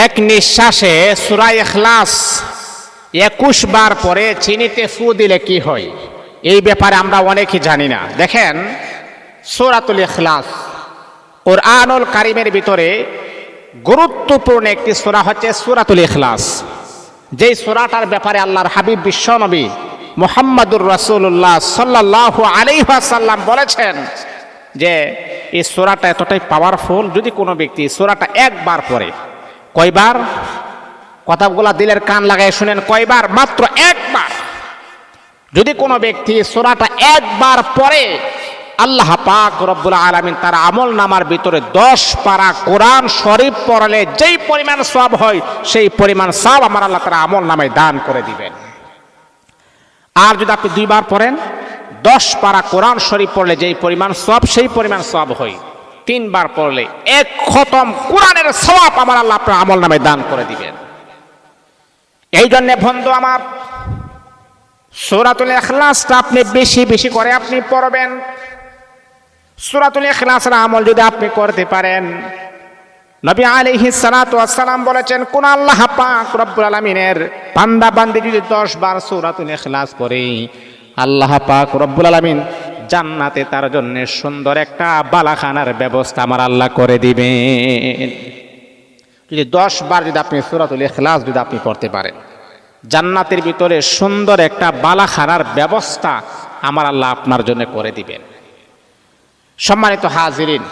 এক নিঃশ্বাসে সূরা ইখলাস 21 বার পরে চিনিতে ফু দিলে কি হয়, এই ব্যাপারে আমরা অনেকেই জানি না। দেখেন, সূরাতুল ইখলাস কুরআনুল কারীমের ভিতরে গুরুত্বপূর্ণ একটি সূরা হচ্ছে সূরাতুল ইখলাস। যেই সূরাটার ব্যাপারে আল্লাহর হাবিব বিশ্বনবী মুহাম্মদুর রাসূলুল্লাহ সাল্লাল্লাহু আলাইহি ওয়াসাল্লাম বলেছেন যে এই সূরাটা এতটাই পাওয়ারফুল, যদি কোনো ব্যক্তি সূরাটা একবার পড়ে, কয়বার? কথাগুলা দিলের কান লাগায় শুনেন, কয়বার? মাত্র একবার। যদি কোনো ব্যক্তি সূরাটা একবার পড়ে, আল্লাহ পাক রব্বুল আলামিন তার আমল নামার ভিতরে 10 পারা কোরআন শরীফ পড়লে যেই পরিমাণ সওয়াব হয়, সেই পরিমাণ সওয়াব আমার আল্লাহ তার আমল নামায় দান করে দিবেন। আর যদি আপনি 2 বার পড়েন, 10 পারা কোরআন শরীফ পড়লে যেই পরিমাণ সওয়াব, সেই পরিমাণ সওয়াব হয়। 3 বার পড়লে 1 খতম কোরআনের সওয়াব আমার আল্লাহ আপনার আমল নামায় দান করে দিবেন। এই জন্য বন্ধু আমার, সূরাতুল ইখলাসটা আপনি বেশি বেশি করে আপনি পড়বেন। সূরাতুল ইখলাসের আমল যদি আপনি করতে পারেন, নবী আলাইহিস সালাতু ওয়াস সালাম বলেছেন, কোন আল্লাহ পাক রব্বুল আলামিনের বান্দা বান্দি যদি 10 বার সূরাতুল ইখলাস পড়ে, আল্লাহ পাক রব্বুল আলামিন জান্নাতে তার জন্য সুন্দর একটা বালাখানার ব্যবস্থা আমার আল্লাহ করে দিবেন। যদি 10 বার যদি আপনি সূরাতুল ইখলাস যদি আপনি পড়তে পারেন, জান্নাতের ভিতরে সুন্দর একটা বালাখানার ব্যবস্থা আমার আল্লাহ আপনার জন্য করে দিবেন। সম্মানিত হাজিরিন,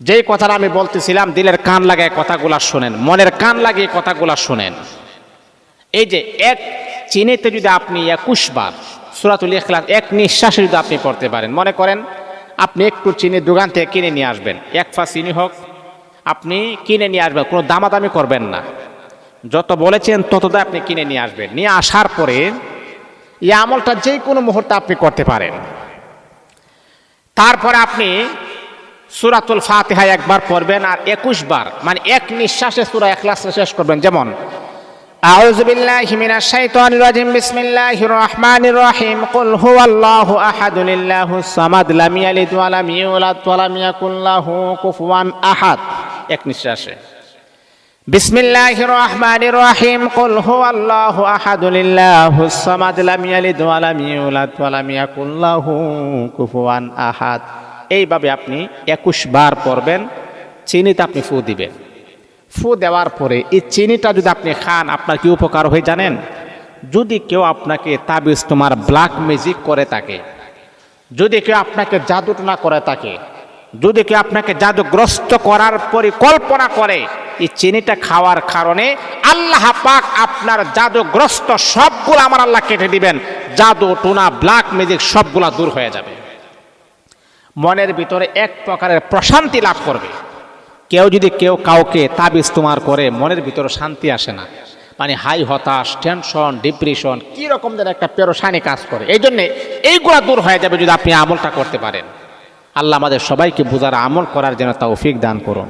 যেই কথাটা আমি বলতেছিলাম, দিলের কান লাগায় কথাগুলা শুনেন, মনের কান লাগিয়ে কথাগুলা শুনেন। এই যে এক চিনিতে যদি আপনি 21 বার সূরাতুল ইখলাস এক নিঃশ্বাসে যদি আপনি পড়তে পারেন, মনে করেন আপনি একটু চিনি দোকান থেকে কিনে নিয়ে আসবেন, 1 পা চিনি হোক, আপনি কিনে নিয়ে আসবেন, কোনো দামাদামি করবেন না, যত বলেছেন ততটা আপনি কিনে নিয়ে আসবেন। নিয়ে আসার পরে এই আমলটা যে কোনো মুহূর্তে আপনি করতে পারেন। তারপরে আপনি সূরাতুল ফাতিহা একবার পড়বেন, আর 21 বার মানে এক নিঃশ্বাসে সূরা ইখলাস শেষ করবেন। যেমন আউযু বিল্লাহি মিনাশ শাইতানির রাজিম, বিসমিল্লাহির রহমানির রহিম, কুল হুয়াল্লাহু আহাদ, লিল্লাহুস সামাদ, লাম ইয়ালিদ ওয়া লাম ইউলাদ ওয়া লাম ইয়াকুল লাহু কুফুয়ান আহাদ। এক নিঃশ্বাসে বিসমিল্লাহির রহমানির রহিম, কুল হুয়াল্লাহু আহাদ, লিল্লাহুস সামাদ, লাম ইয়ালিদ ওয়া লাম ইউলাদ ওয়া লাম ইয়াকুল লাহু কুফুয়ান আহাদ। এইভাবে আপনি 21 বার পড়বেন। চিনিতে আপনি ফু দিবেন। ফু দেওয়ার পরে এই চিনিটা যদি আপনি খান, আপনার কি উপকার হয়ে জানেন? যদি কেউ আপনাকে তাবিজ তোমার ব্ল্যাক ম্যাজিক করে থাকে, যদি কেউ আপনাকে জাদুটনা করে থাকে, যদি কেউ আপনাকে জাদুগ্রস্ত করার পরিকল্পনা করে, এই চিনিটা খাওয়ার কারণে আল্লাহ পাক আপনার জাদুগ্রস্ত সবগুলো আমার আল্লাহ কেটে দিবেন। জাদু টুনা ব্ল্যাক ম্যাজিক সবগুলা দূর হয়ে যাবে। মনের ভিতরে এক প্রকারের প্রশান্তি লাভ করবে। কেউ কাউকে তাবিজ তোমার করে, মনের ভিতরে শান্তি আসে না, মানে হাই হতাশ, টেনশন, ডিপ্রেশন, কি রকম যেন একটা পেরেশানি কাজ করে। এই জন্যে এইগুলা দূর হয়ে যাবে যদি আপনি আমলটা করতে পারেন। আল্লাহ আমাদের সবাইকে বুঝার আমল করার জন্য তৌফিক দান করুন।